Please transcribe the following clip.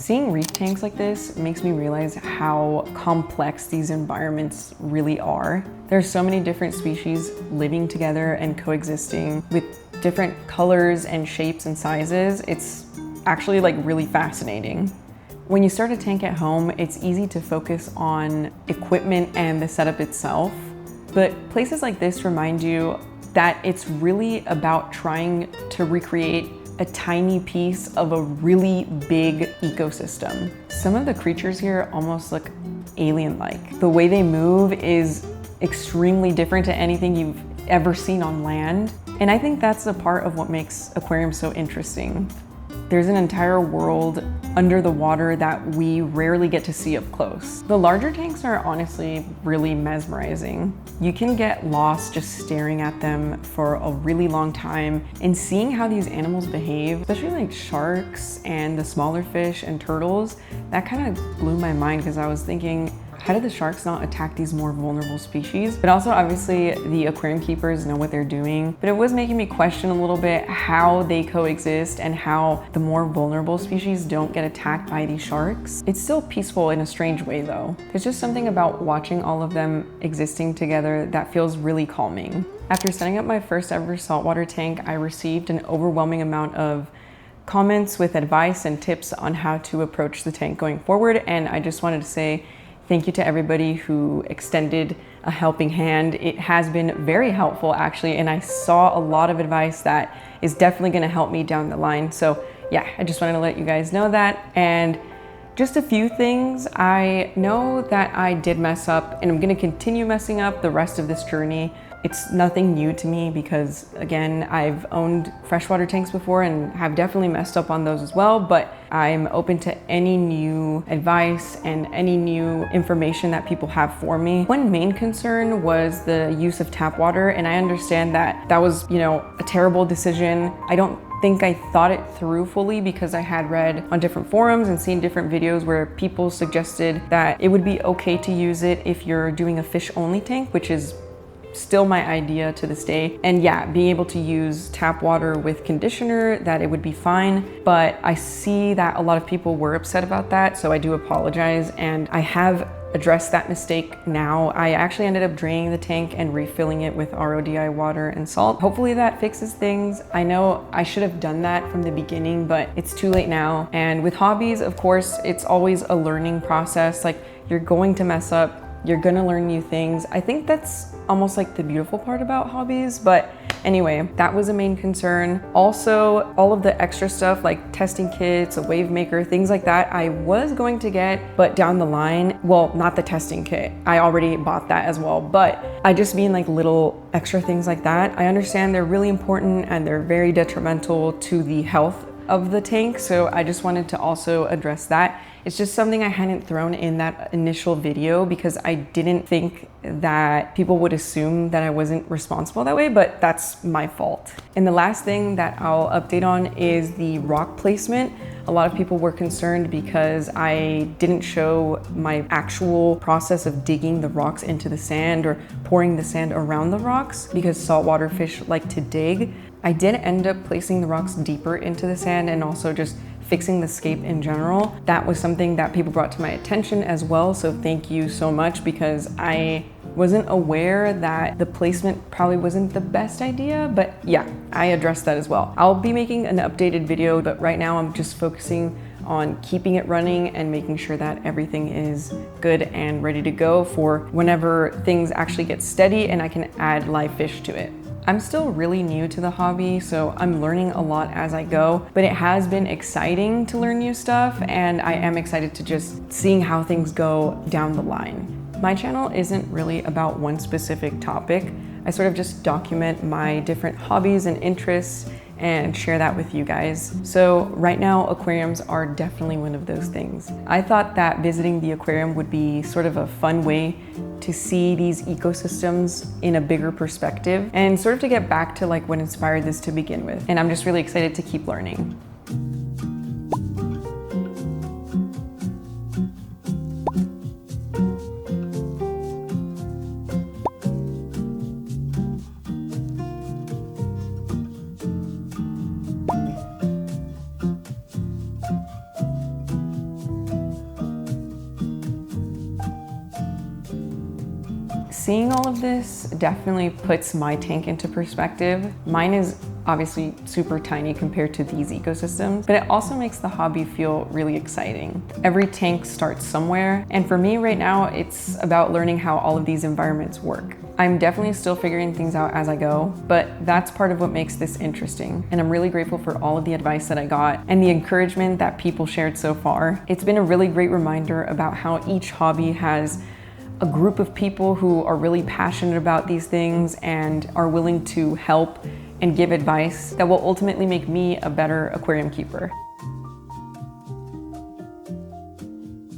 Seeing reef tanks like this makes me realize how complex these environments really are. There's so many different species living together and coexisting with different colors and shapes and sizes. It's actually like really fascinating. When you start a tank at home, it's easy to focus on equipment and the setup itself. But places like this remind you that it's really about trying to recreate a tiny piece of a really big ecosystem. Some of the creatures here almost look alien-like. The way they move is extremely different to anything you've ever seen on land. And I think that's a part of what makes aquariums so interesting. There's an entire world under the water that we rarely get to see up close. The larger tanks are honestly really mesmerizing. You can get lost just staring at them for a really long time and seeing how these animals behave, especially like sharks and the smaller fish and turtles. That kind of blew my mind because I was thinking, how did the sharks not attack these more vulnerable species? But also obviously the aquarium keepers know what they're doing. But it was making me question a little bit how they coexist and how the more vulnerable species don't get attacked by these sharks. It's still peaceful in a strange way though. There's just something about watching all of them existing together that feels really calming. After setting up my first ever saltwater tank, I received an overwhelming amount of comments with advice and tips on how to approach the tank going forward. And I just wanted to say, thank you to everybody who extended a helping hand. It has been very helpful actually, and I saw a lot of advice that is definitely gonna help me down the line. So yeah, I just wanted to let you guys know that. And just a few things. I know that I did mess up and I'm gonna continue messing up the rest of this journey. It's nothing new to me because again, I've owned freshwater tanks before and have definitely messed up on those as well, but I'm open to any new advice and any new information that people have for me. One main concern was the use of tap water, and I understand that that was, a terrible decision. I don't think I thought it through fully because I had read on different forums and seen different videos where people suggested that it would be okay to use it if you're doing a fish only tank, which is still my idea to this day. And yeah, being able to use tap water with conditioner, that it would be fine. But I see that a lot of people were upset about that, so I do apologize. And I have addressed that mistake now. I actually ended up draining the tank and refilling it with RODI water and salt. Hopefully that fixes things. I know I should have done that from the beginning, but it's too late now. And with hobbies, of course, it's always a learning process. Like, you're going to mess up, you're gonna learn new things. I think that's almost like the beautiful part about hobbies. But anyway, that was a main concern. Also, all of the extra stuff like testing kits, a wave maker, things like that, I was going to get, but down the line, well, not the testing kit. I already bought that as well, but I just mean like little extra things like that. I understand they're really important and they're very detrimental to the health of the tank. So I just wanted to also address that. It's just something I hadn't thrown in that initial video because I didn't think that people would assume that I wasn't responsible that way, but that's my fault. And the last thing that I'll update on is the rock placement. A lot of people were concerned because I didn't show my actual process of digging the rocks into the sand or pouring the sand around the rocks because saltwater fish like to dig. I did end up placing the rocks deeper into the sand and also just fixing the scape in general. That was something that people brought to my attention as well, so thank you so much, because I wasn't aware that the placement probably wasn't the best idea, but yeah, I addressed that as well. I'll be making an updated video, but right now I'm just focusing on keeping it running and making sure that everything is good and ready to go for whenever things actually get steady and I can add live fish to it. I'm still really new to the hobby, so I'm learning a lot as I go, but it has been exciting to learn new stuff, and I am excited to just seeing how things go down the line. My channel isn't really about one specific topic. I sort of just document my different hobbies and interests and share that with you guys. So right now, aquariums are definitely one of those things. I thought that visiting the aquarium would be sort of a fun way to see these ecosystems in a bigger perspective and sort of to get back to like what inspired this to begin with. And I'm just really excited to keep learning. Seeing all of this definitely puts my tank into perspective. Mine is obviously super tiny compared to these ecosystems, but it also makes the hobby feel really exciting. Every tank starts somewhere, and for me right now, it's about learning how all of these environments work. I'm definitely still figuring things out as I go, but that's part of what makes this interesting. And I'm really grateful for all of the advice that I got and the encouragement that people shared so far. It's been a really great reminder about how each hobby has a group of people who are really passionate about these things and are willing to help and give advice that will ultimately make me a better aquarium keeper.